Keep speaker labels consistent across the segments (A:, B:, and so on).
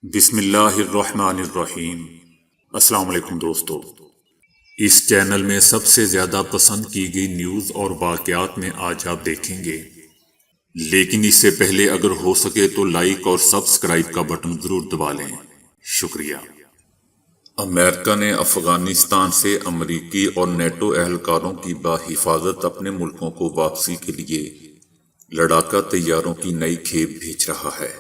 A: بسم اللہ الرحمن الرحیم۔ السلام علیکم دوستو، اس چینل میں سب سے زیادہ پسند کی گئی نیوز اور واقعات میں آج آپ دیکھیں گے، لیکن اس سے پہلے اگر ہو سکے تو لائک اور سبسکرائب کا بٹن ضرور دبا لیں۔ شکریہ۔ امریکہ نے افغانستان سے امریکی اور نیٹو اہلکاروں کی بحفاظت اپنے ملکوں کو واپسی کے لیے لڑاکا طیاروں کی نئی کھیپ بھیج رہا ہے۔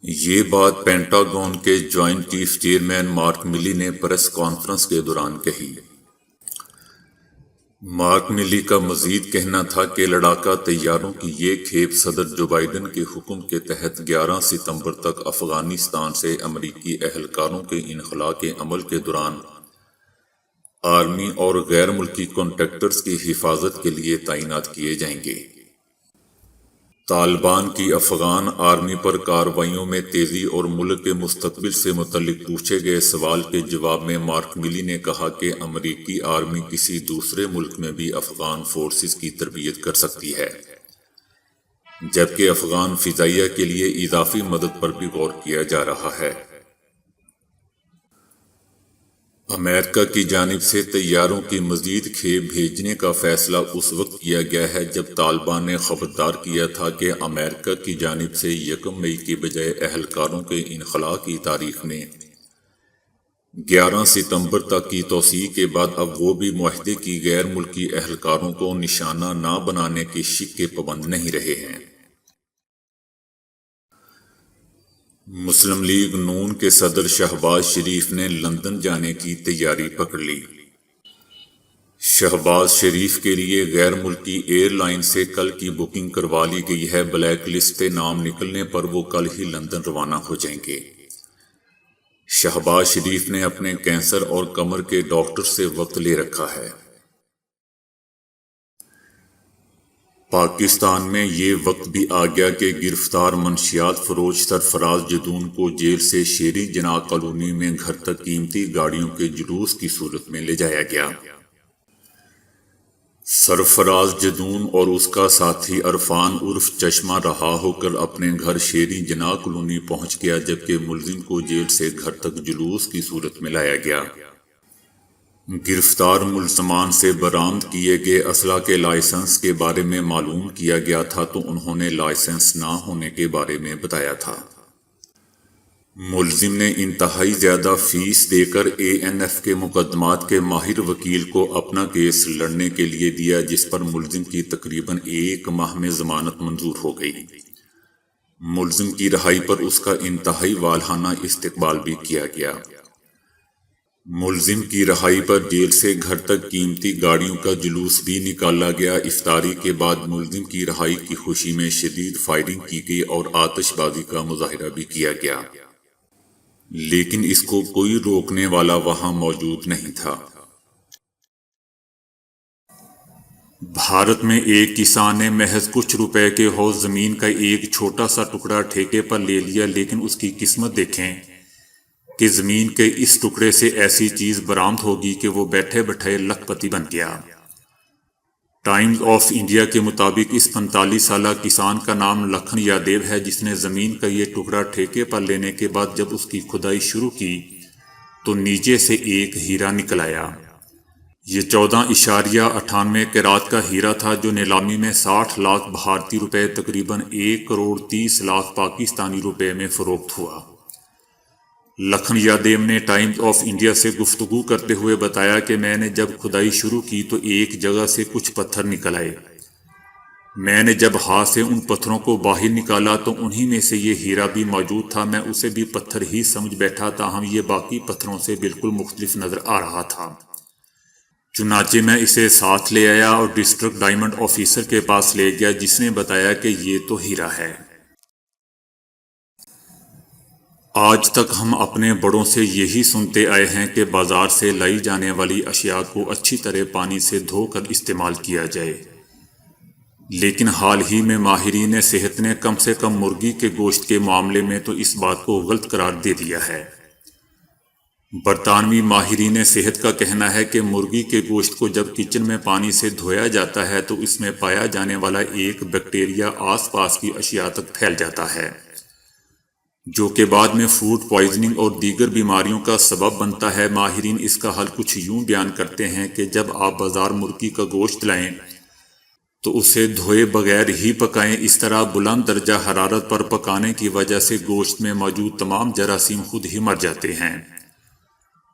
A: یہ بات پینٹاگون کے جوائنٹ چیف چیئرمین مارک ملی نے پریس کانفرنس کے دوران کہی۔ مارک ملی کا مزید کہنا تھا کہ لڑاکا طیاروں کی یہ کھیپ صدر جو بائیڈن کے حکم کے تحت 11 ستمبر تک افغانستان سے امریکی اہلکاروں کے انخلاء کے عمل کے دوران آرمی اور غیر ملکی کانٹریکٹرز کی حفاظت کے لیے تعینات کیے جائیں گے۔ طالبان کی افغان آرمی پر کارروائیوں میں تیزی اور ملک کے مستقبل سے متعلق پوچھے گئے سوال کے جواب میں مارک ملی نے کہا کہ امریکی آرمی کسی دوسرے ملک میں بھی افغان فورسز کی تربیت کر سکتی ہے، جبکہ افغان فضائیہ کے لیے اضافی مدد پر بھی غور کیا جا رہا ہے۔ امریکہ کی جانب سے طیاروں کی مزید کھیپ بھیجنے کا فیصلہ اس وقت کیا گیا ہے جب طالبان نے خبردار کیا تھا کہ امریکہ کی جانب سے 1 مئی کے بجائے اہلکاروں کے انخلاء کی تاریخ میں 11 ستمبر تک کی توسیع کے بعد اب وہ بھی معاہدے کی غیر ملکی اہلکاروں کو نشانہ نہ بنانے کے شک کے پابند نہیں رہے ہیں۔ مسلم لیگ نون کے صدر شہباز شریف نے لندن جانے کی تیاری پکڑ لی۔ شہباز شریف کے لیے غیر ملکی ایئر لائن سے کل کی بکنگ کروا لی گئی ہے۔ بلیک لسٹ پہ نام نکلنے پر وہ کل ہی لندن روانہ ہو جائیں گے۔ شہباز شریف نے اپنے کینسر اور کمر کے ڈاکٹر سے وقت لے رکھا ہے۔ پاکستان میں یہ وقت بھی آ گیا کہ گرفتار منشیات فروش سرفراز جدون کو جیل سے شیری جناح کالونی میں گھر تک قیمتی گاڑیوں کے جلوس کی صورت میں لے جایا گیا۔ سرفراز جدون اور اس کا ساتھی عرفان عرف چشمہ رہا ہو کر اپنے گھر شیری جناح کالونی پہنچ گیا، جبکہ ملزم کو جیل سے گھر تک جلوس کی صورت میں لایا گیا۔ گرفتار ملزمان سے برآمد کیے گئے اسلحہ کے لائسنس کے بارے میں معلوم کیا گیا تھا تو انہوں نے لائسنس نہ ہونے کے بارے میں بتایا تھا۔ ملزم نے انتہائی زیادہ فیس دے کر ANF کے مقدمات کے ماہر وکیل کو اپنا کیس لڑنے کے لیے دیا، جس پر ملزم کی تقریباً 1 ماہ میں ضمانت منظور ہو گئی۔ ملزم کی رہائی پر اس کا انتہائی والہانہ استقبال بھی کیا گیا۔ ملزم کی رہائی پر جیل سے گھر تک قیمتی گاڑیوں کا جلوس بھی نکالا گیا۔ افطاری کے بعد ملزم کی رہائی کی خوشی میں شدید فائرنگ کی گئی اور آتش بازی کا مظاہرہ بھی کیا گیا، لیکن اس کو کوئی روکنے والا وہاں موجود نہیں تھا۔ بھارت میں ایک کسان نے محض کچھ روپے کے حوض زمین کا ایک چھوٹا سا ٹکڑا ٹھیکے پر لے لیا، لیکن اس کی قسمت دیکھیں کہ زمین کے اس ٹکڑے سے ایسی چیز برآمد ہوگی کہ وہ بیٹھے بیٹھے لکھ پتی بن گیا۔ ٹائمز آف انڈیا کے مطابق اس 45 سالہ کسان کا نام لکھن یادیو ہے، جس نے زمین کا یہ ٹکڑا ٹھیکے پر لینے کے بعد جب اس کی کھدائی شروع کی تو نیچے سے ایک ہیرا نکل آیا۔ یہ 14.98 کیرات کا ہیرا تھا، جو نیلامی میں 60 لاکھ بھارتی روپے تقریباً 1 کروڑ 30 لاکھ پاکستانی روپے میں فروخت ہوا۔ لکھن یادیو نے ٹائمز آف انڈیا سے گفتگو کرتے ہوئے بتایا کہ میں نے جب کھدائی شروع کی تو ایک جگہ سے کچھ پتھر نکل آئے۔ میں نے جب ہاتھ سے ان پتھروں کو باہر نکالا تو انہی میں سے یہ ہیرا بھی موجود تھا۔ میں اسے بھی پتھر ہی سمجھ بیٹھا، تاہم یہ باقی پتھروں سے بالکل مختلف نظر آ رہا تھا۔ چنانچہ میں اسے ساتھ لے آیا اور ڈسٹرکٹ ڈائمنڈ آفیسر کے پاس لے گیا، جس نے بتایا کہ یہ تو ہیرا ہے۔ آج تک ہم اپنے بڑوں سے یہی سنتے آئے ہیں کہ بازار سے لائی جانے والی اشیاء کو اچھی طرح پانی سے دھو کر استعمال کیا جائے، لیکن حال ہی میں ماہرین صحت نے کم سے کم مرغی کے گوشت کے معاملے میں تو اس بات کو غلط قرار دے دیا ہے۔ برطانوی ماہرین صحت کا کہنا ہے کہ مرغی کے گوشت کو جب کچن میں پانی سے دھویا جاتا ہے تو اس میں پایا جانے والا ایک بیکٹیریا آس پاس کی اشیاء تک پھیل جاتا ہے۔ جو کہ بعد میں فوڈ پوائزننگ اور دیگر بیماریوں کا سبب بنتا ہے۔ ماہرین اس کا حل کچھ یوں بیان کرتے ہیں کہ جب آپ بازار مرغی کا گوشت لائیں تو اسے دھوئے بغیر ہی پکائیں۔ اس طرح بلند درجہ حرارت پر پکانے کی وجہ سے گوشت میں موجود تمام جراثیم خود ہی مر جاتے ہیں۔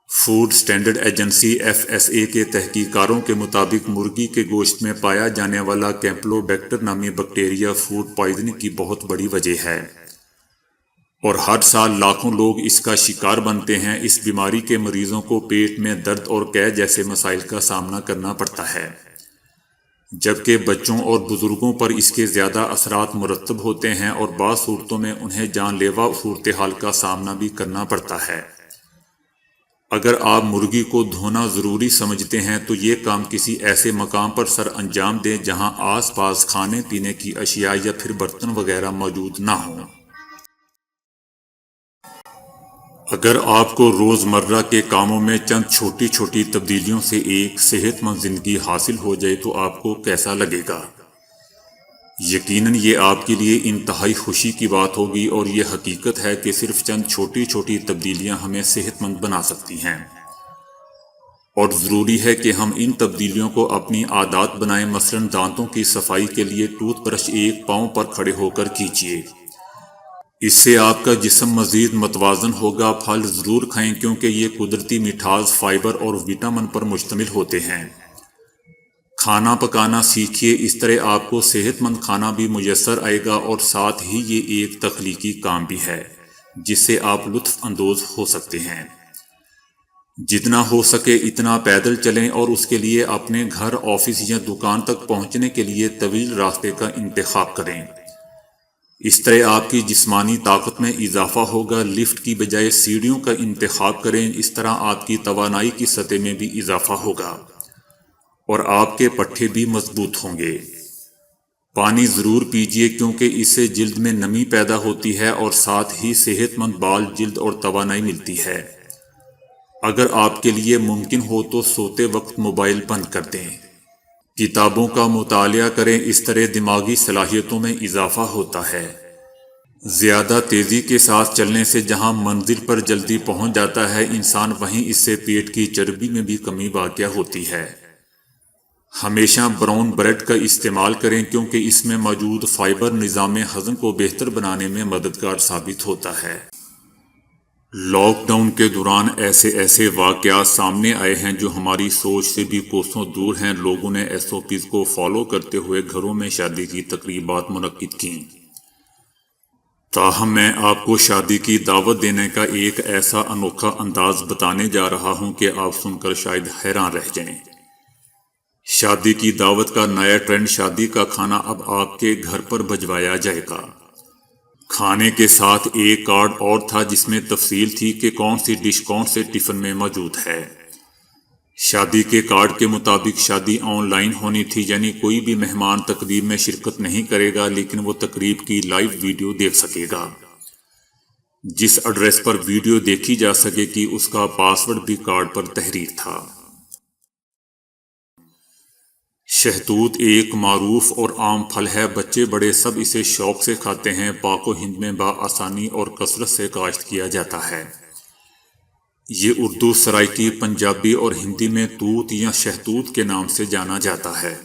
A: فوڈ سٹینڈرڈ ایجنسی FSA کے تحقیقاتوں کے مطابق مرغی کے گوشت میں پایا جانے والا کیمپلوبیکٹر نامی بیکٹیریا فوڈ پوائزننگ کی بہت بڑی وجہ ہے، اور ہر سال لاکھوں لوگ اس کا شکار بنتے ہیں۔ اس بیماری کے مریضوں کو پیٹ میں درد اور قے جیسے مسائل کا سامنا کرنا پڑتا ہے، جبکہ بچوں اور بزرگوں پر اس کے زیادہ اثرات مرتب ہوتے ہیں اور بعض صورتوں میں انہیں جان لیوا صورتحال کا سامنا بھی کرنا پڑتا ہے۔ اگر آپ مرغی کو دھونا ضروری سمجھتے ہیں تو یہ کام کسی ایسے مقام پر سر انجام دیں جہاں آس پاس کھانے پینے کی اشیاء یا پھر برتن وغیرہ موجود نہ ہوں۔ اگر آپ کو روزمرہ کے کاموں میں چند چھوٹی چھوٹی تبدیلیوں سے ایک صحت مند زندگی حاصل ہو جائے تو آپ کو کیسا لگے گا؟ یقیناً یہ آپ کے لیے انتہائی خوشی کی بات ہوگی، اور یہ حقیقت ہے کہ صرف چند چھوٹی چھوٹی تبدیلیاں ہمیں صحت مند بنا سکتی ہیں، اور ضروری ہے کہ ہم ان تبدیلیوں کو اپنی عادات بنائیں۔ مثلاً دانتوں کی صفائی کے لیے ٹوتھ برش ایک پاؤں پر کھڑے ہو کر کیجیے، اس سے آپ کا جسم مزید متوازن ہوگا۔ پھل ضرور کھائیں کیونکہ یہ قدرتی مٹھاس، فائبر اور وٹامن پر مشتمل ہوتے ہیں۔ کھانا پکانا سیکھیے، اس طرح آپ کو صحت مند کھانا بھی میسر آئے گا، اور ساتھ ہی یہ ایک تخلیقی کام بھی ہے جس سے آپ لطف اندوز ہو سکتے ہیں۔ جتنا ہو سکے اتنا پیدل چلیں، اور اس کے لیے اپنے گھر، آفس یا دکان تک پہنچنے کے لیے طویل راستے کا انتخاب کریں۔ اس طرح آپ کی جسمانی طاقت میں اضافہ ہوگا۔ لفٹ کی بجائے سیڑھیوں کا انتخاب کریں، اس طرح آپ کی توانائی کی سطح میں بھی اضافہ ہوگا اور آپ کے پٹھے بھی مضبوط ہوں گے۔ پانی ضرور پیجیے کیونکہ اس سے جلد میں نمی پیدا ہوتی ہے اور ساتھ ہی صحت مند بال، جلد اور توانائی ملتی ہے۔ اگر آپ کے لیے ممکن ہو تو سوتے وقت موبائل بند کر دیں۔ کتابوں کا مطالعہ کریں، اس طرح دماغی صلاحیتوں میں اضافہ ہوتا ہے۔ زیادہ تیزی کے ساتھ چلنے سے جہاں منزل پر جلدی پہنچ جاتا ہے انسان، وہیں اس سے پیٹ کی چربی میں بھی کمی واقع ہوتی ہے۔ ہمیشہ براؤن بریڈ کا استعمال کریں کیونکہ اس میں موجود فائبر نظام ہضم کو بہتر بنانے میں مددگار ثابت ہوتا ہے۔ لاک ڈاؤن کے دوران ایسے واقعات سامنے آئے ہیں جو ہماری سوچ سے بھی کوسوں دور ہیں۔ لوگوں نے SOPs کو فالو کرتے ہوئے گھروں میں شادی کی تقریبات منعقد کیں۔ تاہم میں آپ کو شادی کی دعوت دینے کا ایک ایسا انوکھا انداز بتانے جا رہا ہوں کہ آپ سن کر شاید حیران رہ جائیں۔ شادی کی دعوت کا نیا ٹرینڈ، شادی کا کھانا اب آپ کے گھر پر بھجوایا جائے گا۔ کھانے کے ساتھ ایک کارڈ اور تھا جس میں تفصیل تھی کہ کون سی ڈش کون سے ٹفن میں موجود ہے۔ شادی کے کارڈ کے مطابق شادی آن لائن ہونی تھی، یعنی کوئی بھی مہمان تقریب میں شرکت نہیں کرے گا لیکن وہ تقریب کی لائیو ویڈیو دیکھ سکے گا۔ جس ایڈریس پر ویڈیو دیکھی جا سکے گی اس کا پاس ورڈ بھی کارڈ پر تحریر تھا۔ شہتوت ایک معروف اور عام پھل ہے، بچے بڑے سب اسے شوق سے کھاتے ہیں۔ پاک و ہند میں بآسانی اور کثرت سے کاشت کیا جاتا ہے۔ یہ اردو، سرائکی، پنجابی اور ہندی میں توت یا شہتوت کے نام سے جانا جاتا ہے۔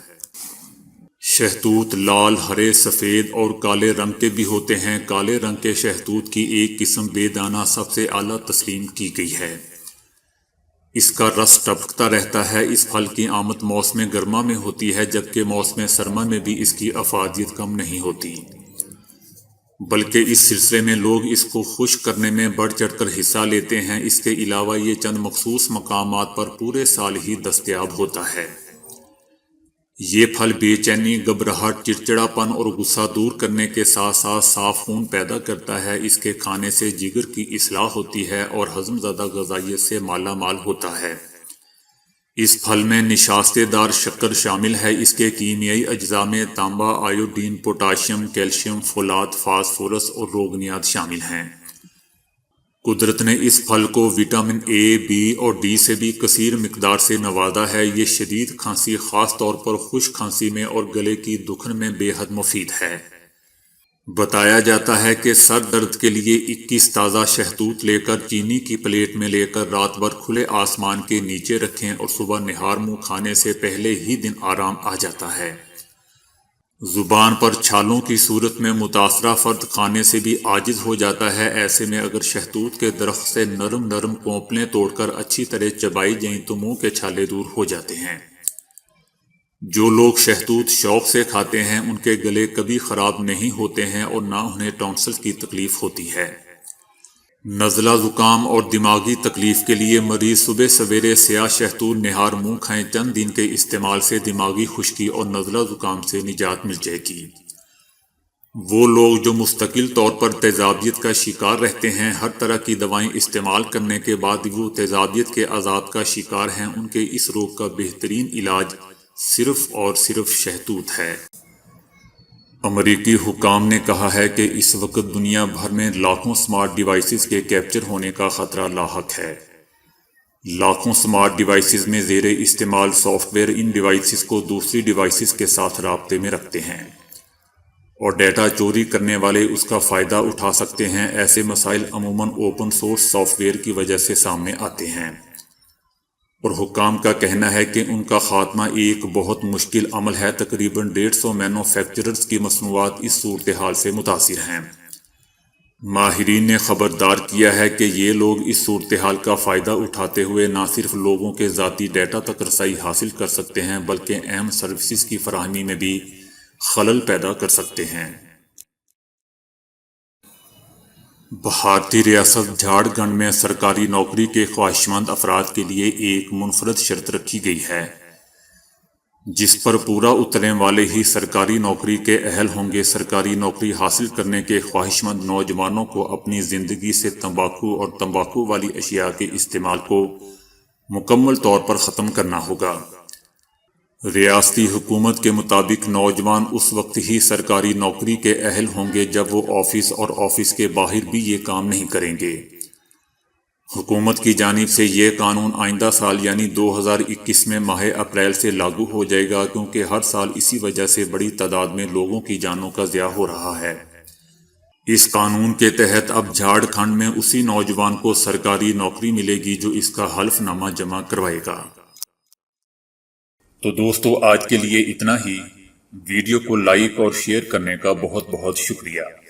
A: شہتوت لال، ہرے، سفید اور کالے رنگ کے بھی ہوتے ہیں۔ کالے رنگ کے شہتوت کی ایک قسم بے دانہ سب سے اعلیٰ تسلیم کی گئی ہے۔ اس کا رس ٹپکتا رہتا ہے۔ اس پھل کی آمد موسم گرما میں ہوتی ہے، جبکہ موسم سرما میں بھی اس کی افادیت کم نہیں ہوتی، بلکہ اس سلسلے میں لوگ اس کو خشک کرنے میں بڑھ چڑھ کر حصہ لیتے ہیں۔ اس کے علاوہ یہ چند مخصوص مقامات پر پورے سال ہی دستیاب ہوتا ہے۔ یہ پھل بے چینی، گھبراہٹ، چڑچڑاپن اور غصہ دور کرنے کے ساتھ ساتھ صاف خون پیدا کرتا ہے۔ اس کے کھانے سے جگر کی اصلاح ہوتی ہے اور ہضم زدہ غذائیت سے مالا مال ہوتا ہے۔ اس پھل میں نشاستہ دار شکر شامل ہے۔ اس کے کیمیائی اجزاء میں تانبا، آیوڈین، پوٹاشیم، کیلشیم، فولاد، فاسفورس اور روغنیات شامل ہیں۔ قدرت نے اس پھل کو وٹامن A، B اور D سے بھی کثیر مقدار سے نوازا ہے۔ یہ شدید کھانسی، خاص طور پر خشک کھانسی میں اور گلے کی دکھن میں بے حد مفید ہے۔ بتایا جاتا ہے کہ سر درد کے لیے 21 تازہ شہتوت لے کر چینی کی پلیٹ میں لے کر رات بھر کھلے آسمان کے نیچے رکھیں اور صبح نہار منہ کھانے سے پہلے ہی دن آرام آ جاتا ہے۔ زبان پر چھالوں کی صورت میں متاثرہ فرد کھانے سے بھی عاجز ہو جاتا ہے۔ ایسے میں اگر شہتوت کے درخت سے نرم نرم کونپلیں توڑ کر اچھی طرح چبائی جائیں تو منہ کے چھالے دور ہو جاتے ہیں۔ جو لوگ شہتوت شوق سے کھاتے ہیں ان کے گلے کبھی خراب نہیں ہوتے ہیں اور نہ انہیں ٹونسل کی تکلیف ہوتی ہے۔ نزلہ زکام اور دماغی تکلیف کے لیے مریض صبح سویرے سیاہ شہتوت نہار منہ کھائیں۔ چند دن کے استعمال سے دماغی خشکی اور نزلہ زکام سے نجات مل جائے گی۔ وہ لوگ جو مستقل طور پر تیزابیت کا شکار رہتے ہیں، ہر طرح کی دوائیں استعمال کرنے کے بعد وہ تیزابیت کے عذاب کا شکار ہیں، ان کے اس روگ کا بہترین علاج صرف اور صرف شہتوت ہے۔ امریکی حکام نے کہا ہے کہ اس وقت دنیا بھر میں لاکھوں سمارٹ ڈیوائسز کے کیپچر ہونے کا خطرہ لاحق ہے۔ لاکھوں سمارٹ ڈیوائسز میں زیر استعمال سافٹ ویئر ان ڈیوائسز کو دوسری ڈیوائسز کے ساتھ رابطے میں رکھتے ہیں اور ڈیٹا چوری کرنے والے اس کا فائدہ اٹھا سکتے ہیں۔ ایسے مسائل عموماً اوپن سورس سافٹ ویئر کی وجہ سے سامنے آتے ہیں اور حکام کا کہنا ہے کہ ان کا خاتمہ ایک بہت مشکل عمل ہے۔ تقریباً 150 مینوفیکچررز کی مصنوعات اس صورتحال سے متاثر ہیں۔ ماہرین نے خبردار کیا ہے کہ یہ لوگ اس صورتحال کا فائدہ اٹھاتے ہوئے نہ صرف لوگوں کے ذاتی ڈیٹا تک رسائی حاصل کر سکتے ہیں بلکہ اہم سروسز کی فراہمی میں بھی خلل پیدا کر سکتے ہیں۔ بھارتی ریاست جھارکھنڈ میں سرکاری نوکری کے خواہشمند افراد کے لیے ایک منفرد شرط رکھی گئی ہے جس پر پورا اترنے والے ہی سرکاری نوکری کے اہل ہوں گے۔ سرکاری نوکری حاصل کرنے کے خواہشمند نوجوانوں کو اپنی زندگی سے تمباکو اور تمباکو والی اشیاء کے استعمال کو مکمل طور پر ختم کرنا ہوگا۔ ریاستی حکومت کے مطابق نوجوان اس وقت ہی سرکاری نوکری کے اہل ہوں گے جب وہ آفس اور آفس کے باہر بھی یہ کام نہیں کریں گے۔ حکومت کی جانب سے یہ قانون آئندہ سال یعنی 2021 میں ماہ اپریل سے لاگو ہو جائے گا، کیونکہ ہر سال اسی وجہ سے بڑی تعداد میں لوگوں کی جانوں کا ضیاع ہو رہا ہے۔ اس قانون کے تحت اب جھارکھنڈ میں اسی نوجوان کو سرکاری نوکری ملے گی جو اس کا حلف نامہ جمع کروائے گا۔ تو دوستو آج کے لیے اتنا ہی۔ ویڈیو کو لائک اور شیئر کرنے کا بہت بہت شکریہ۔